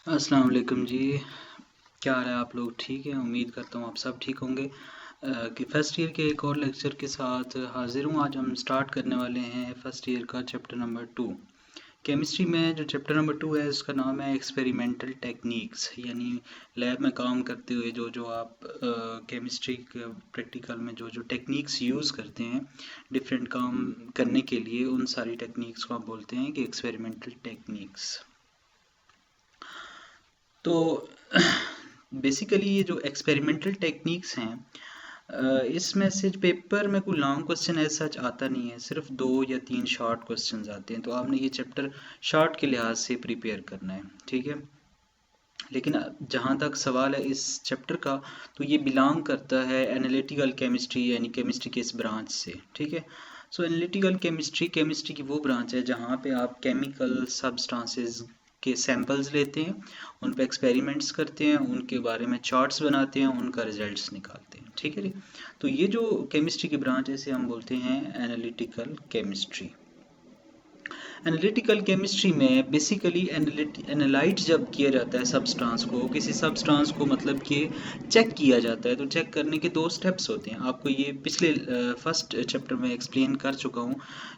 अस्सलाम वालेकुम जी। क्या हाल है? आप लोग ठीक हैं? उम्मीद करता हूँ आप सब ठीक होंगे। कि फ़र्स्ट ईयर के एक और लेक्चर के साथ हाज़िर हूँ। आज हम स्टार्ट करने वाले हैं फ़र्स्ट ईयर का चैप्टर नंबर 2। केमिस्ट्री में जो चैप्टर नंबर 2 है उसका नाम है एक्सपेरिमेंटल टेक्निक्स, यानी लैब में काम करते हुए जो जो आप केमिस्ट्री के प्रैक्टिकल में जो जो टेक्निक्स यूज़ करते हैं डिफरेंट काम करने के लिए, उन सारी टेक्निक्स को आप बोलते हैं कि एक्सपेरिमेंटल टेक्निक्स। तो बेसिकली ये जो एक्सपेरिमेंटल टेक्निक्स हैं, इसमें से पेपर में कोई लॉन्ग क्वेश्चन ऐसा सच आता नहीं है, सिर्फ 2 या 3 शॉर्ट क्वेश्चन आते हैं। तो आपने ये चैप्टर शॉर्ट के लिहाज से प्रिपेयर करना है, ठीक है। लेकिन जहाँ तक सवाल है इस चैप्टर का, तो ये बिलोंग करता है एनालिटिकल केमिस्ट्री, यानी केमिस्ट्री के इस ब्रांच से, ठीक है। सो एनालिटिकल केमिस्ट्री केमिस्ट्री की वो ब्रांच है जहाँ पे आप केमिकल सब्सटेंसेस के सैंपल्स लेते हैं, उन पे एक्सपेरिमेंट्स करते हैं, उनके बारे में चार्ट्स बनाते हैं, उनका रिजल्ट्स निकालते हैं, ठीक है जी। तो ये जो केमिस्ट्री की ब्रांच है इसे हम बोलते हैं एनालिटिकल केमिस्ट्री। एनालिटिकल केमिस्ट्री में बेसिकली एनालाइज जब किया जाता है सब्सटेंस को, किसी सब्सटेंस को मतलब कि चेक किया जाता है, तो चेक करने के 2 स्टेप्स होते हैं। आपको ये पिछले फर्स्ट चैप्टर में एक्सप्लेन कर चुका हूँ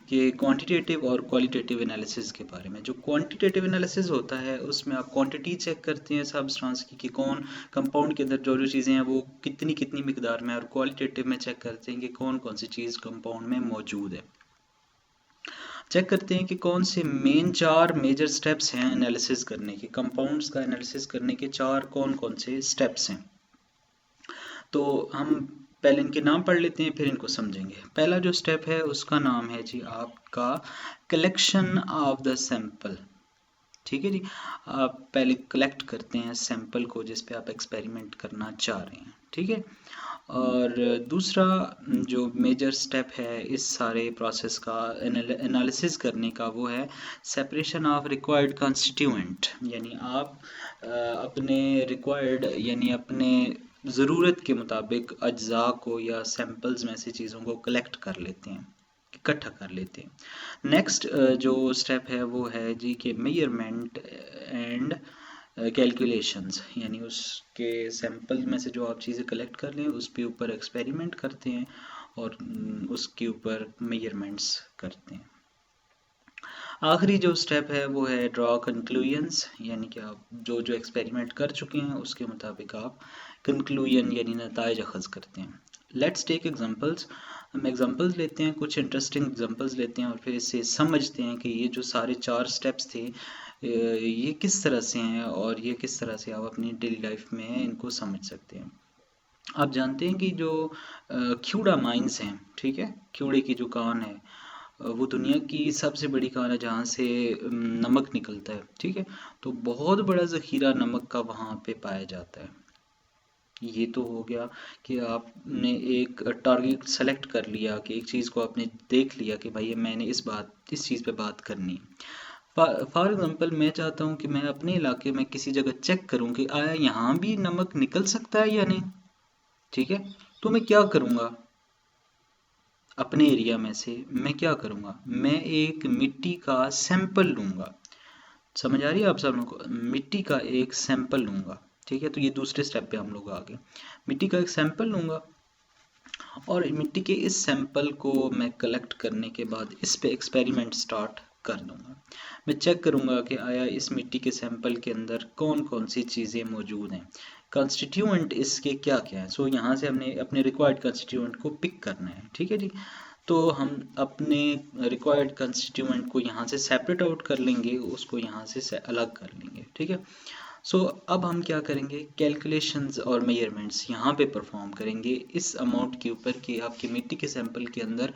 कि क्वांटिटेटिव और क्वालिटेटिव एनालिसिस के बारे में। जो क्वांटिटेटिव एनालिसिस होता है उसमें आप क्वांटिटी चेक करते हैं सब्सटेंस की कि कौन कंपाउंड के अंदर जो जो चीज़ें हैं वो कितनी कितनी मिकदार में, और क्वालिटेटिव में चेक करते हैं कि कौन कौन सी चीज़ कंपाउंड में मौजूद है। चेक करते हैं कि कौन से मेन 4 मेजर स्टेप्स हैं एनालिसिस करने के, कंपाउंड्स का एनालिसिस करने के 4 कौन कौन से स्टेप्स हैं। तो हम पहले इनके नाम पढ़ लेते हैं, फिर इनको समझेंगे। पहला जो स्टेप है उसका नाम है जी आपका कलेक्शन ऑफ द सैंपल, ठीक है जी। आप पहले कलेक्ट करते हैं सैंपल को जिस पे आप एक्सपेरिमेंट करना चाह रहे हैं, ठीक है। और दूसरा जो मेजर स्टेप है इस सारे प्रोसेस का एनालिसिस करने का, वो है सेपरेशन ऑफ रिक्वायर्ड कॉन्स्टिट्यूएंट, यानी आप अपने रिक्वायर्ड यानी अपने ज़रूरत के मुताबिक अज्जा को या सैंपल्स में से चीज़ों को कलेक्ट कर लेते हैं, इकट्ठा कर लेते हैं। नेक्स्ट जो स्टेप है वो है जी कि मेजरमेंट एंड कैलकुलेशंस, यानी उसके सैंपल में से जो आप चीज़ें कलेक्ट कर लें उस पे ऊपर एक्सपेरिमेंट करते हैं और उसके ऊपर मेजरमेंट्स करते हैं। आखिरी जो स्टेप है वो है ड्रॉ कंक्लूजन्स, यानी कि आप जो जो एक्सपेरिमेंट कर चुके हैं उसके मुताबिक आप कंक्लूजन यानी नताइज अखज़ करते हैं। Let's take examples. हम एग्जांपल्स लेते हैं, कुछ इंटरेस्टिंग एग्जांपल्स लेते हैं और फिर इससे समझते हैं कि ये जो सारे 4 स्टेप्स थे ये किस तरह से हैं और ये किस तरह से आप अपनी डेली लाइफ में इनको समझ सकते हैं। आप जानते हैं कि जो ख्यूड़ा माइंस हैं, ठीक है, ख्यूड़े की जो कान है, वो दुनिया की सबसे बड़ी खान है जहाँ से नमक निकलता है, ठीक है। तो बहुत बड़ा ज़ख़ीरा नमक का वहाँ पे पाया जाता है। ये तो हो गया कि आपने एक टारगेट सेलेक्ट कर लिया, कि एक चीज़ को आपने देख लिया कि भाई मैंने इस चीज़ पे बात करनी है। फॉर एग्जांपल मैं चाहता हूँ कि मैं अपने इलाके में किसी जगह चेक करूँ कि आया यहाँ भी नमक निकल सकता है या नहीं, ठीक है। तो मैं क्या करूँगा, अपने एरिया में से मैं क्या करूँगा, मैं एक मिट्टी का सैंपल लूँगा। समझ आ रही है आप सब लोगों को? मिट्टी का एक सैंपल लूँगा, ठीक है। तो ये दूसरे स्टेप पे हम लोग आ गए। मिट्टी का एक सैंपल लूँगा और मिट्टी के इस सैंपल को मैं कलेक्ट करने के बाद इस पे एक्सपेरिमेंट स्टार्ट कर दूँगा। मैं चेक करूँगा कि आया इस मिट्टी के सैंपल के अंदर कौन कौन सी चीज़ें मौजूद हैं, कंस्टिट्यूएंट इसके क्या क्या हैं। सो यहाँ से हमने अपने रिक्वायर्ड कंस्टिट्यूएंट को पिक करना है, ठीक है जी। तो हम अपने रिक्वायर्ड कंस्टिट्यूएंट को यहाँ से सेपरेट आउट कर लेंगे, उसको यहाँ से अलग कर लेंगे, ठीक है। सो अब हम क्या करेंगे, कैलकुलेशंस और मेजरमेंट्स यहाँ पे परफॉर्म करेंगे इस अमाउंट के ऊपर कि आपकी मिट्टी के सैंपल के अंदर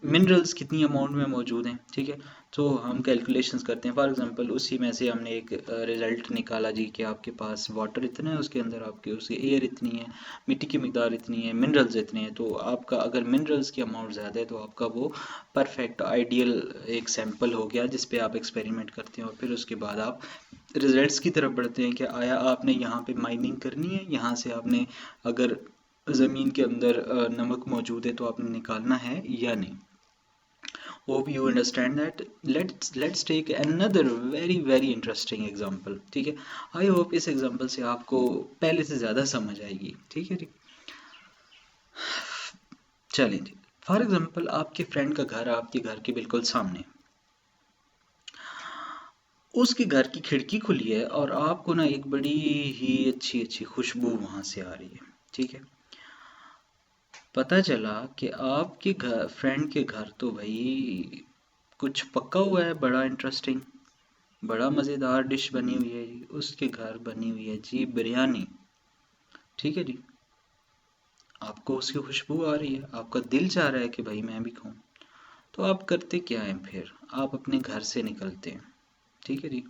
मिनरल्स कितनी अमाउंट में मौजूद हैं, ठीक है। तो हम कैलकुलेशंस करते हैं। फॉर एग्जांपल उसी में से हमने एक रिज़ल्ट निकाला जी कि आपके पास वाटर इतना है, उसके अंदर आपके उसकी एयर इतनी है, मिट्टी की मिकदार इतनी है, मिनरल्स इतने हैं। तो आपका अगर मिनरल्स की अमाउंट ज़्यादा है तो आपका वो परफेक्ट आइडियल एक सैंपल हो गया जिस पे आप एक्सपेरिमेंट करते हैं और फिर उसके बाद आप रिजल्ट्स की तरफ बढ़ते हैं कि आया आपने यहाँ पे माइनिंग करनी है, यहाँ से आपने अगर ज़मीन के अंदर नमक मौजूद है तो आपने निकालना है या नहीं। Hope you understand that. Let's take another very interesting example. ठीक है, आई होप इस एग्जांपल से आपको पहले से ज़्यादा समझ आएगी. ठीक है जी, चलिए जी. फॉर एग्जांपल आपके फ्रेंड का घर आपके घर के बिल्कुल सामने, उसके घर की खिड़की खुली है और आपको ना एक बड़ी ही अच्छी खुशबू वहां से आ रही है. ठीक है, पता चला कि आपके घर फ्रेंड के घर तो भाई कुछ पक्का हुआ है, बड़ा इंटरेस्टिंग, बड़ा मज़ेदार डिश बनी हुई है जी. उसके घर बनी हुई है जी बिरयानी. ठीक है जी, आपको उसकी खुशबू आ रही है, आपका दिल चाह रहा है कि भाई मैं भी खाऊं. तो आप करते क्या हैं फिर? आप अपने घर से निकलते हैं. ठीक है जी,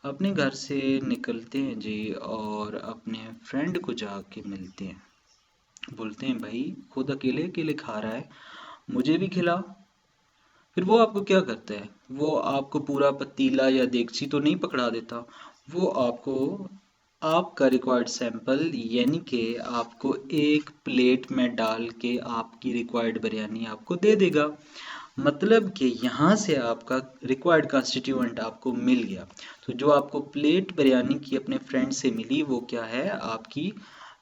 अपने घर से निकलते हैं जी और अपने फ्रेंड को जाके मिलते हैं. बोलते हैं भाई खुद अकेले अकेले खा रहा है, मुझे भी खिला. फिर वो आपको क्या करता है? वो आपको पूरा पतीला या देगची तो नहीं पकड़ा देता, वो आपको आपका रिक्वायर्ड सैंपल यानी कि आपको एक प्लेट में डाल के आपकी रिक्वायर्ड बिरयानी आपको दे देगा. मतलब कि यहाँ से आपका रिक्वायर्ड कॉन्स्टिट्यूएंट आपको मिल गया. तो जो आपको प्लेट बिरयानी की अपने फ्रेंड से मिली वो क्या है? आपकी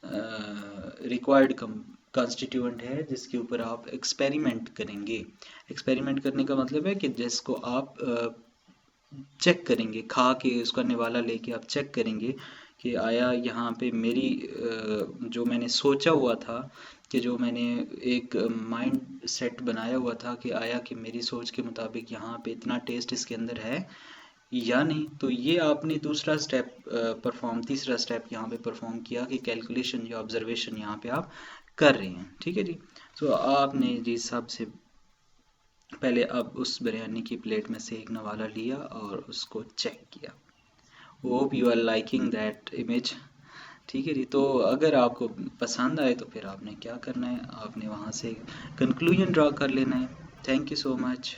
रिक्वायर्ड कॉन्स्टिट्यूएंट है जिसके ऊपर आप एक्सपेरिमेंट करेंगे. एक्सपेरिमेंट करने का मतलब है कि जिसको आप चेक करेंगे, खा के उसका निवाला लेके आप चेक करेंगे कि आया यहाँ पे मेरी जो मैंने सोचा हुआ था, कि जो मैंने एक माइंड सेट बनाया हुआ था कि आया कि मेरी सोच के मुताबिक यहाँ पे इतना टेस्ट इसके अंदर है या नहीं. तो ये आपने दूसरा स्टेप परफॉर्म, तीसरा स्टेप यहाँ पे परफॉर्म किया कि कैलकुलेशन या ऑब्जर्वेशन यहाँ पे आप कर रहे हैं. ठीक है जी, तो आपने जी सबसे पहले अब उस बिरयानी की प्लेट में से एक नवाला लिया और उसको चेक किया. Hope you are liking that image. ठीक है जी, तो अगर आपको पसंद आए तो फिर आपने क्या करना है, आपने वहाँ से कंक्लूजन ड्रा कर लेना है. Thank you so much.